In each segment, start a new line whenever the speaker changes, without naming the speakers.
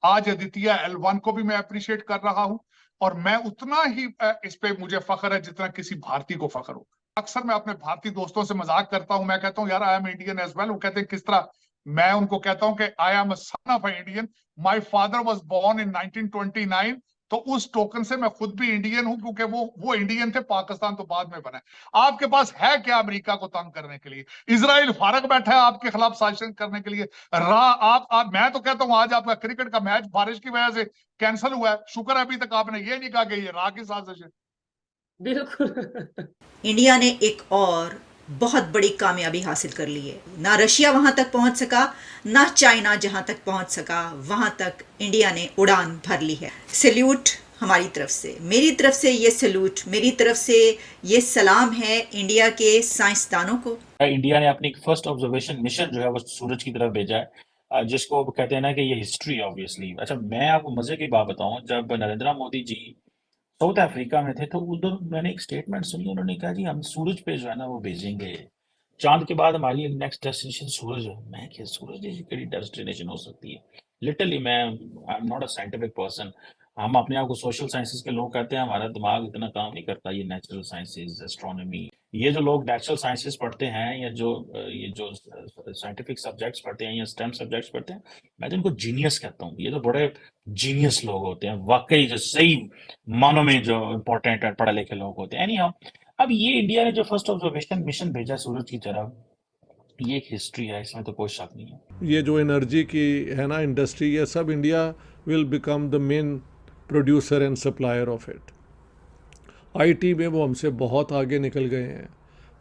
आज अदितिया L1 को भी मैं अप्रिशिएट कर रहा हूं, और मैं उतना ही इस पे मुझे फख्र है जितना किसी भारतीय को फख्र हो। अक्सर मैं अपने भारतीय दोस्तों से मजाक करता हूं, मैं कहता हूं यार I am Indian as well. वो कहते हैं किस तरह? मैं उनको कहता हूं कि I am a son of Indian, my father was born in 1929। तो उस टोकन से मैं खुद भी इंडियन हूं, क्योंकि वो इंडियन थे, पाकिस्तान तो बाद में बना है। आपके पास है क्या अमेरिका को तंग करने के लिए? इजराइल फारग बैठा है आपके खिलाफ साजिश करने के लिए। आप मैं तो कहता हूं आज आपका क्रिकेट का मैच बारिश की वजह से कैंसिल हुआ है, शुक्र है अभी तक आपने ये नहीं कहा कि ये राह की साजिश है।
बिल्कुल। इंडिया ने एक और बहुत बड़ी कामयाबी हासिल कर ली है। ना रशिया वहां तक पहुंच सका, ना चाइना जहां तक पहुंच सका वहां तक इंडिया ने उड़ान भर ली है। सैल्यूट हमारी तरफ से, मेरी तरफ से ये सैल्यूट, मेरी तरफ से ये सलाम है इंडिया के साइंसदानों को।
इंडिया ने अपनी फर्स्ट ऑब्जर्वेशन मिशन जो है वो सूरज की तरफ भेजा है, जिसको कहते हैं ना कि ये हिस्ट्री ऑब्वियसली। अच्छा, मैं आपको मजे की बात बताऊं, जब नरेंद्र मोदी जी साउथ अफ्रीका में थे तो उधर मैंने एक स्टेटमेंट सुनी, उन्होंने कहा जी हम सूरज पे जो है ना वो भेजेंगे, चांद के बाद हमारी नेक्स्ट डेस्टिनेशन सूरज है। मैं क्या, सूरज जैसी कड़ी डेस्टिनेशन हो सकती है? लिटरली मैं I am not a scientific person. हम अपने आप को सोशल साइंसेज के लोग कहते हैं, हमारा दिमाग इतना काम नहीं करता। ये नेचुरल साइंसेज, एस्ट्रोनॉमी, ये जो लोग नेचुरल साइंसेज पढ़ते हैं या ये जो साइंटिफिक सब्जेक्ट्स पढ़ते हैं या स्टेम सब्जेक्ट्स पढ़ते हैं, मैं तो इनको जीनियस कहता हूँ। ये तो बड़े जीनियस लोग होते हैं वाकई, जो सही मानों में जो इम्पोर्टेंट पढ़े लिखे लोग होते हैं। एनी, अब ये इंडिया ने जो फर्स्ट ऑब्जर्वेशन मिशन भेजा सूरज की तरफ, ये एक हिस्ट्री है, इसमें तो कोई शक नहीं है।
ये जो एनर्जी की है ना इंडस्ट्री, ये सब India will become the main producer and supplier of it. IT में वो हमसे बहुत आगे निकल गए हैं,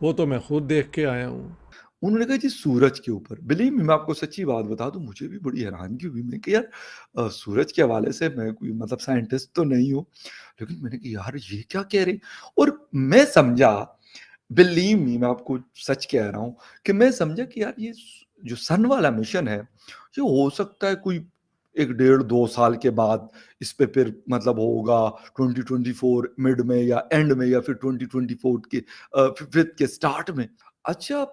वो तो मैं खुद देख के आया हूँ।
उन्होंने कहा जी सूरज के ऊपर, बिलीव मी मैं आपको सच्ची बात बता दूं, मुझे भी बड़ी हैरानगी हुई। मैं कि यार सूरज के हवाले से मैं कोई मतलब साइंटिस्ट तो नहीं हूँ, लेकिन मैंने कहा यार ये क्या कह रहे। और मैं समझा, बिलीव मी मैं आपको सच कह रहा हूँ, कि मैं समझा कि यार ये जो सन वाला मिशन है, ये हो सकता है कोई 1 डेढ़ 2 साल के बाद इस पे फिर मतलब होगा 2024 मिड में या एंड में, या फिर 2024 के फिफ्थ के स्टार्ट में। अच्छा,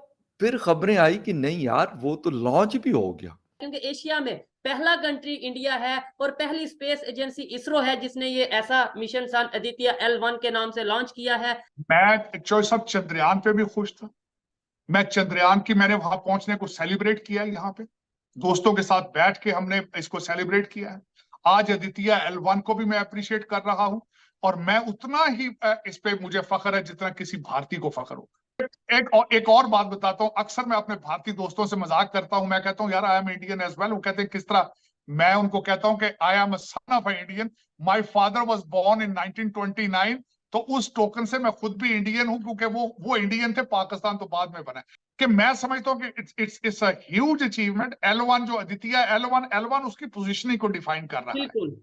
फिर खबरें आई कि नहीं यार वो तो लॉन्च भी हो गया।
क्योंकि एशिया में पहला कंट्री इंडिया है और पहली स्पेस एजेंसी इसरो है जिसने ये ऐसा मिशन सन आदित्य L1 के नाम से लॉन्च किया है।
मैं सब चंद्रयान पे भी खुश था। मैं चंद्रयान की मैंने वहां पहुंचने को सेलिब्रेट किया है, यहाँ पे दोस्तों के साथ बैठ के हमने इसको सेलिब्रेट किया है। आज अदितिया L1 को भी मैं अप्रिशिएट कर रहा हूं, और मैं उतना ही इस पे मुझे फख्र है जितना किसी भारतीय को फख्र हो। एक और बात बताता हूं, अक्सर मैं अपने भारतीय दोस्तों से मजाक करता हूं, मैं कहता हूं यार I am Indian as well. वो कहते हैं किस तरह? मैं उनको कहता हूं कि I am a son of Indian, my father was born in 1929। तो उस टोकन से मैं खुद भी इंडियन हूं, क्योंकि वो इंडियन थे, पाकिस्तान तो बाद में बना है। कि मैं समझता हूं कि it's a huge achievement. L1 जो अदितिया L1 उसकी पोजीशनिंग को डिफाइन कर रहा है।
बिल्कुल।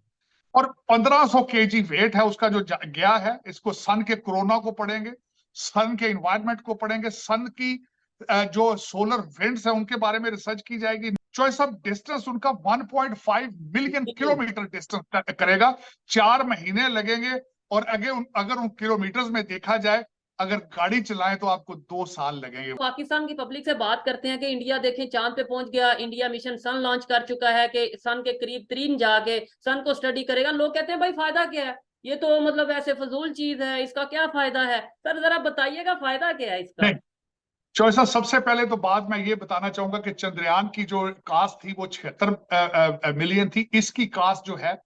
और 1500 केजी वेट है उसका जो गया है। इसको सन के कोरोना को पढ़ेंगे, सन के इन्वायरमेंट को पढ़ेंगे, सन की जो सोलर विंड्स है उनके बारे में रिसर्च की जाएगी। चॉइस ऑफ डिस्टेंस उनका 1.5 मिलियन किलोमीटर डिस्टेंस करेगा। 4 महीने लगेंगे। और अगर उन किलोमीटर्स में देखा जाए, अगर गाड़ी चलाएं तो आपको 2 साल लगेंगे।
पाकिस्तान की पब्लिक से बात करते हैं कि इंडिया देखें चांद पे पहुंच गया, इंडिया मिशन सन लॉन्च कर चुका है, कि सन के करीब 3 जाके सन को स्टडी करेगा। लोग कहते हैं भाई फायदा क्या है, ये तो मतलब ऐसे फजूल चीज है, इसका क्या फायदा है? सर जरा बताइएगा फायदा क्या है इसका।
नहीं, चॉइसा सबसे पहले तो बात मैं ये बताना चाहूंगा कि चंद्रयान की जो कास्ट थी वो 76 मिलियन थी। इसकी कास्ट जो है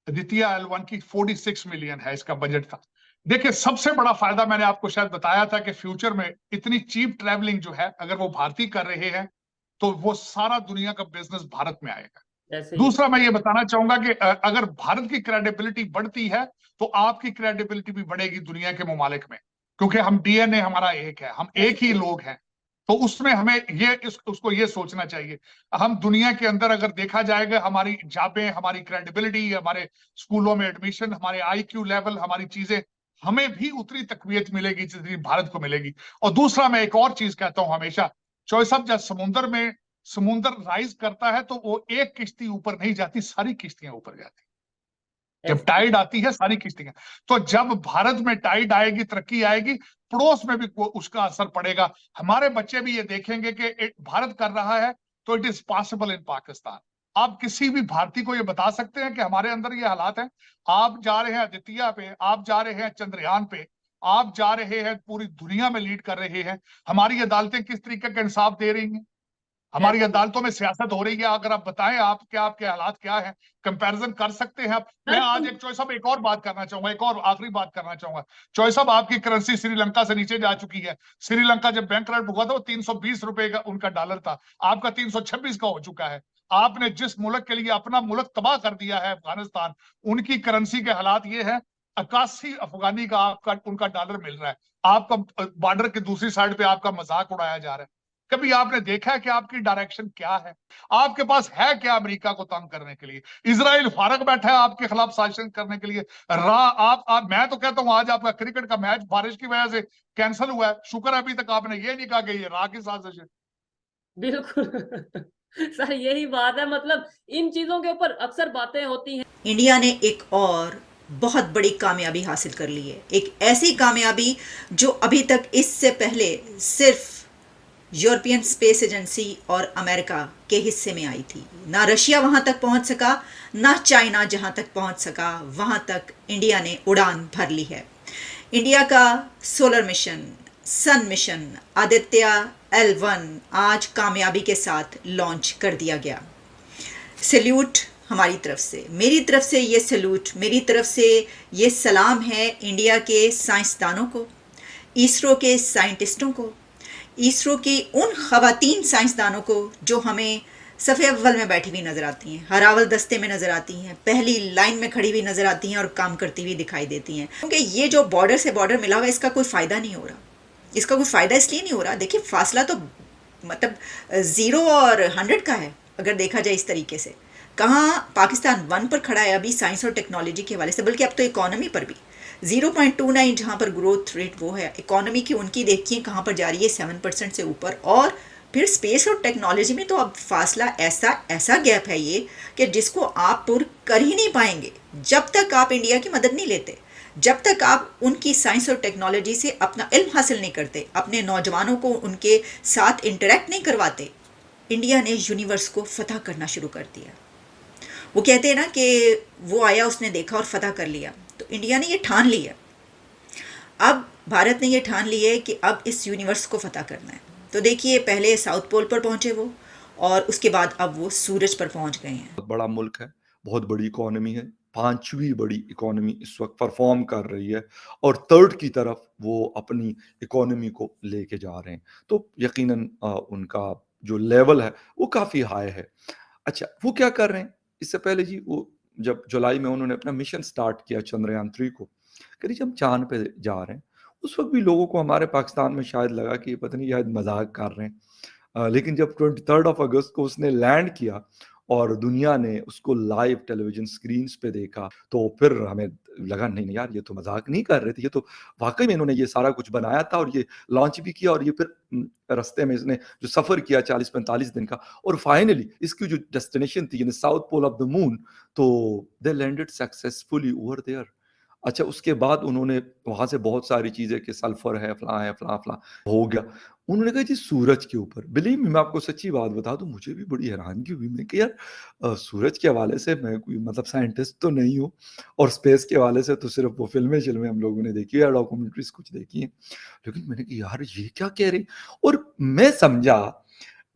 अदितिया L1 की 46 मिलियन है, इसका बजट था। देखिए, सबसे बड़ा फायदा मैंने आपको शायद बताया था कि फ्यूचर में इतनी चीप ट्रैवलिंग जो है, अगर वो भारतीय कर रहे हैं तो वो सारा दुनिया का बिजनेस भारत में आएगा। दूसरा मैं ये बताना चाहूंगा कि अगर भारत की क्रेडिबिलिटी बढ़ती है तो आपकी क्रेडिबिलिटी भी बढ़ेगी दुनिया के ममालिक में, क्योंकि हम डीएनए हमारा एक है, हम एक ही लोग हैं। तो उसमें हमें उसको ये सोचना चाहिए। हम दुनिया के अंदर अगर देखा जाएगा, हमारी जाबें, हमारी क्रेडिबिलिटी, हमारे स्कूलों में एडमिशन, हमारे IQ लेवल, हमारी चीजें, हमें भी उतनी तकवीयत मिलेगी जितनी भारत को मिलेगी। और दूसरा मैं एक और चीज कहता हूं हमेशा, चॉइस ऑफ जब समुंदर राइज करता है तो वो एक किश्ती ऊपर नहीं जाती, सारी किश्तियां ऊपर जाती। जब टाइड आती है सारी किश्तियां। तो जब भारत में टाइड आएगी, तरक्की आएगी, पड़ोस में भी उसका असर पड़ेगा। हमारे बच्चे भी ये देखेंगे कि भारत कर रहा है तो it is possible in Pakistan. आप किसी भी भारतीय को ये बता सकते हैं कि हमारे अंदर ये हालात हैं? आप जा रहे हैं आदित्य पे, आप जा रहे हैं चंद्रयान पे, आप जा रहे हैं पूरी दुनिया में लीड कर रहे हैं। हमारी अदालतें किस तरीके का इंसाफ दे रही हैं? हमारी अदालतों में सियासत हो रही है। अगर आप बताएं आप क्या, आपके हालात क्या है, कंपैरिजन कर सकते हैं आप? मैं आज एक चॉइस साहब एक और बात करना चाहूंगा, एक और आखिरी बात करना चाहूंगा। चॉइस साहब, आपकी करेंसी श्रीलंका से नीचे जा चुकी है। श्रीलंका जब बैंकरप्ट हुआ था वो 320 रुपए का उनका डॉलर था, आपका 326 का हो चुका है। आपने जिस मुल्क के लिए अपना मुल्क तबाह कर दिया है, अफगानिस्तान, उनकी करेंसी के हालात ये है, 81 अफगानी का आपका उनका डॉलर मिल रहा है। आपका बॉर्डर की दूसरी साइड पे आपका मजाक उड़ाया जा रहा है। कभी आपने देखा है कि आपकी डायरेक्शन क्या है? आपके पास है क्या अमेरिका को तंग करने के लिए? इजराइल फारग बैठा है आपके खिलाफ साजिश करने के लिए। आप मैं तो कहता हूं आज आपका क्रिकेट का मैच बारिश की वजह से कैंसिल हुआ है। शुक्र है अभी तक आपने ये नहीं कहा कि ये रा की साजिश है।
बिल्कुल सर यही बात है, मतलब इन चीजों के ऊपर अक्सर बातें होती हैं।
इंडिया ने एक और बहुत बड़ी कामयाबी हासिल कर ली है, एक ऐसी कामयाबी जो अभी तक इससे पहले सिर्फ यूरोपियन स्पेस एजेंसी और अमेरिका के हिस्से में आई थी। ना रशिया वहां तक पहुंच सका, ना चाइना जहां तक पहुंच सका वहां तक इंडिया ने उड़ान भर ली है। इंडिया का सोलर मिशन, सन मिशन, आदित्य L1 आज कामयाबी के साथ लॉन्च कर दिया गया। सैल्यूट हमारी तरफ से, मेरी तरफ से ये सैल्यूट, मेरी तरफ से ये सलाम है इंडिया के साइंसदानों को, इसरो के साइंटिस्टों को, इसरो की उन खवातीन साइंसदानों को जो हमें सफ़े अव्वल में बैठी हुई नज़र आती हैं, हरावल दस्ते में नज़र आती हैं, पहली लाइन में खड़ी हुई नज़र आती हैं और काम करती हुई दिखाई देती हैं। क्योंकि ये जो बॉर्डर से बॉर्डर मिला हुआ है इसका कोई फ़ायदा नहीं हो रहा। इसका कोई फ़ायदा इसलिए नहीं हो रहा, देखिए फासला तो मतलब 0 और 100 का है अगर देखा जाए इस तरीके से। कहाँ पाकिस्तान 1 पर खड़ा है अभी साइंस और टेक्नोलॉजी के हवाले से, बल्कि अब तो इकोनॉमी पर भी 0.29 जहाँ पर ग्रोथ रेट वो है, इकोनॉमी की उनकी देखिए कहाँ पर जा रही है 7% से ऊपर। और फिर स्पेस और टेक्नोलॉजी में तो अब फासला ऐसा गैप है ये कि जिसको आप पूर्ण कर ही नहीं पाएंगे जब तक आप इंडिया की मदद नहीं लेते, जब तक आप उनकी साइंस और टेक्नोलॉजी से अपना इल्म हासिल नहीं करते, अपने नौजवानों को उनके साथ इंटरेक्ट नहीं करवाते। इंडिया ने यूनिवर्स को फतह करना शुरू कर दिया। वो कहते हैं ना कि वो आया उसने देखा और फतह कर लिया, तो इंडिया ने ये ठान लिया, अब भारत ने ये ठान लिया है कि अब इस यूनिवर्स को फतह करना है। तो देखिए पहले साउथ पोल पर पहुंचे वो, और उसके बाद अब वो सूरज पर पहुंच गए हैं।
बहुत बड़ा मुल्क है, बहुत बड़ी इकोनॉमी है, 5वीं बड़ी इकोनॉमी इस वक्त परफॉर्म कर रही है और 3rd की तरफ वो अपनी इकोनॉमी को लेके जा रहे हैं। तो यकीनन उनका जो लेवल है वो काफ़ी हाई है। अच्छा, वो क्या कर रहे हैं? इससे पहले जी वो जब जुलाई में उन्होंने अपना मिशन स्टार्ट किया चंद्रयान 3 को, कह हम चाँद पे जा रहे हैं, उस वक्त भी लोगों को हमारे पाकिस्तान में शायद लगा कि पता नहीं शायद मजाक कर रहे हैं। लेकिन जब 23 अगस्त को उसने लैंड किया और दुनिया ने उसको लाइव टेलीविजन स्क्रीन्स पे देखा, तो फिर हमें लगा नहीं यार ये तो मजाक नहीं कर रहे थे, ये तो वाकई में इन्होंने ये सारा कुछ बनाया था और ये लॉन्च भी किया और ये फिर रास्ते में इसने जो सफर किया 40-45 दिन का, और फाइनली इसकी जो डेस्टिनेशन थी यानी south pole of the moon, तो they landed successfully over there. अच्छा, उसके बाद उन्होंने वहां से बहुत सारी चीजें कि सल्फर है, फला हो गया। उन्होंने कहा जी सूरज के ऊपर, बिलीव मी मैं आपको सच्ची बात बता दूं, मुझे भी बड़ी हैरानगी हुई। मैं कि यार सूरज के हवाले से मैं कोई मतलब साइंटिस्ट तो नहीं हूँ और स्पेस के हवाले से तो सिर्फ वो फिल्में हम लोगों ने देखी है या डॉक्यूमेंट्रीज कुछ देखी है, लेकिन मैंने कहा यार ये क्या कह रही, और मैं समझा,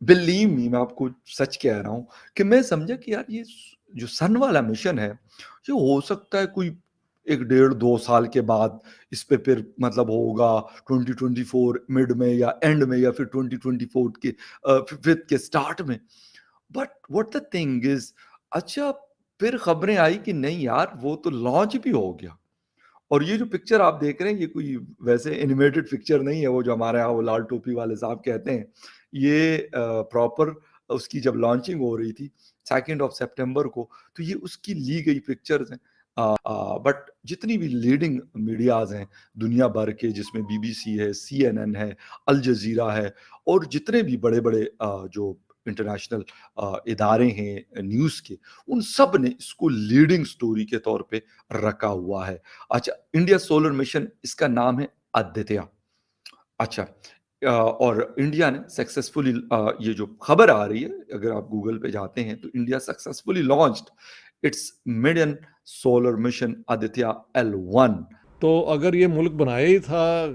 बिलीव मी मैं आपको सच कह रहा हूँ कि मैं समझा कि यार ये जो सन वाला मिशन है ये हो सकता है कोई 1-1.5-2 साल के बाद इस पे फिर मतलब होगा 2024 मिड में या एंड में या फिर 2024 के फिफ्थ के स्टार्ट में। But what the thing is, अच्छा फिर खबरें आई कि नहीं यार वो तो लॉन्च भी हो गया। और ये जो पिक्चर आप देख रहे हैं ये कोई वैसे एनिमेटेड पिक्चर नहीं है, वो जो हमारे यहाँ वो लाल टोपी वाले साहब कहते हैं, ये प्रॉपर उसकी जब लॉन्चिंग हो रही थी 2 सितंबर को, तो ये उसकी ली गई पिक्चर्स हैं। बट जितनी भी लीडिंग मीडियाज हैं दुनिया भर के, जिसमें BBC है, CNN है, अल जजीरा है, और जितने भी बड़े बड़े जो इंटरनेशनल इदारे हैं न्यूज़ के, उन सब ने इसको लीडिंग स्टोरी के तौर पे रखा हुआ है। अच्छा, इंडिया सोलर मिशन, इसका नाम है आदित्य। अच्छा, और इंडिया ने सक्सेसफुली ये जो खबर आ रही है, अगर आप गूगल पे जाते हैं तो India successfully launched it's mission solar mission Aditya L1।
तो अगर ये मुल्क बनाया ही था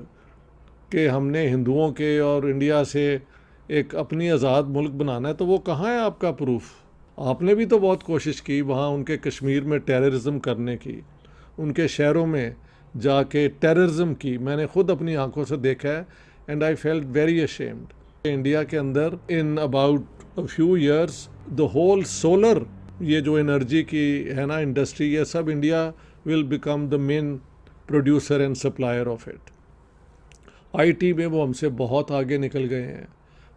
कि हमने हिंदुओं के और इंडिया से एक अपनी आज़ाद मुल्क बनाना है, तो वो कहाँ है आपका प्रूफ? आपने भी तो बहुत कोशिश की वहाँ उनके कश्मीर में टेररिज्म करने की, उनके शहरों में जाके टेररिज्म की। मैंने खुद अपनी आंखों से देखा है and I felt very ashamed. India के अंदर in about a few years the whole solar, ये जो एनर्जी की है ना इंडस्ट्री, ये सब India will become the main producer and supplier of it. IT में वो हमसे बहुत आगे निकल गए हैं,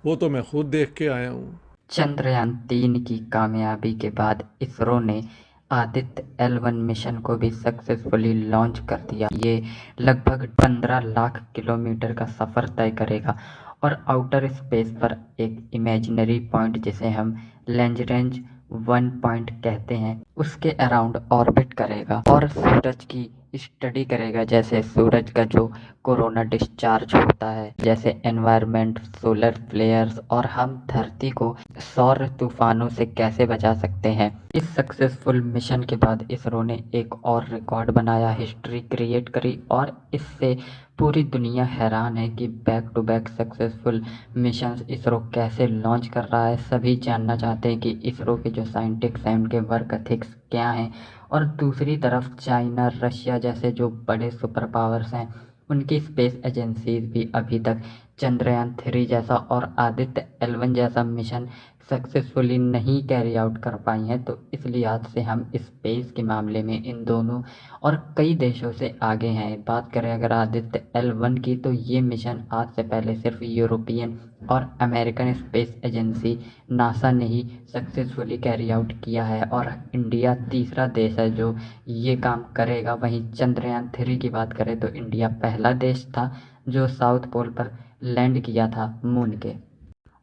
वो तो मैं खुद देख के आया हूँ।
चंद्रयान-3 की कामयाबी के बाद इसरो ने आदित्य L1 मिशन को भी सक्सेसफुली लॉन्च कर दिया। ये लगभग 15 लाख किलोमीटर का सफ़र तय करेगा और आउटर स्पेस पर एक इमेजिनरी पॉइंट, जिसे हम लैग्रेंज 1 पॉइंट कहते हैं, उसके अराउंड ऑर्बिट करेगा और सूरज की स्टडी करेगा, जैसे सूरज का जो कोरोना डिस्चार्ज होता है, जैसे एनवायरनमेंट, सोलर फ्लेयर्स, और हम धरती को सौर तूफानों से कैसे बचा सकते हैं। इस सक्सेसफुल मिशन के बाद इसरो ने एक और रिकॉर्ड बनाया, हिस्ट्री क्रिएट करी, और इससे पूरी दुनिया हैरान है कि back to back successful missions ISRO कैसे लॉन्च कर रहा है। सभी जानना चाहते हैं कि इसरो के जो साइंटिस्ट हैं उनके वर्क एथिक्स क्या हैं, और दूसरी तरफ चाइना, रशिया जैसे जो बड़े सुपर पावर्स हैं, उनकी स्पेस एजेंसीज भी अभी तक चंद्रयान-3 जैसा और आदित्य L1 जैसा मिशन सक्सेसफुली नहीं कैरी आउट कर पाई हैं। तो इस लिहाज से हम स्पेस के मामले में इन दोनों और कई देशों से आगे हैं। बात करें अगर आदित्य L1 की, तो ये मिशन आज से पहले सिर्फ यूरोपियन और अमेरिकन स्पेस एजेंसी नासा ने ही सक्सेसफुली कैरी आउट किया है, और इंडिया तीसरा देश है जो ये काम करेगा। वहीं चंद्रयान-3 की बात करें तो इंडिया पहला देश था जो साउथ पोल पर लैंड किया था मून के।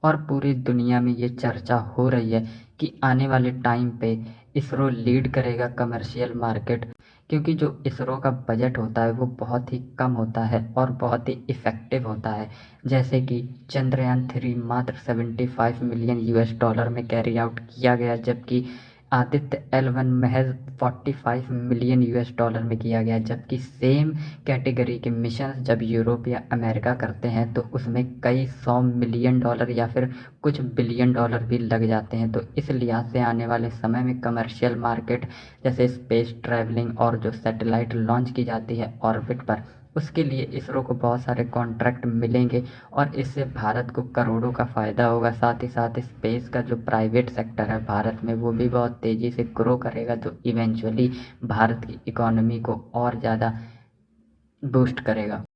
और पूरी दुनिया में ये चर्चा हो रही है कि आने वाले टाइम पे इसरो लीड करेगा कमर्शियल मार्केट, क्योंकि जो इसरो का बजट होता है वो बहुत ही कम होता है और बहुत ही इफ़ेक्टिव होता है। जैसे कि चंद्रयान-3 मात्र $75 मिलियन में कैरी आउट किया गया, जबकि आदित्य L1 महज $45 मिलियन में किया गया। जबकि सेम कैटेगरी के मिशन जब यूरोप या अमेरिका करते हैं तो उसमें कई $100 मिलियन या फिर कुछ बिलियन डॉलर भी लग जाते हैं। तो इस लिहाज से आने वाले समय में कमर्शियल मार्केट, जैसे स्पेस ट्रैवलिंग और जो सैटेलाइट लॉन्च की जाती है ऑर्बिट पर, उसके लिए इसरो को बहुत सारे कॉन्ट्रैक्ट मिलेंगे और इससे भारत को करोड़ों का फ़ायदा होगा। साथ ही साथ स्पेस का जो प्राइवेट सेक्टर है भारत में, वो भी बहुत तेज़ी से ग्रो करेगा, जो इवेंचुअली भारत की इकोनॉमी को और ज़्यादा बूस्ट करेगा।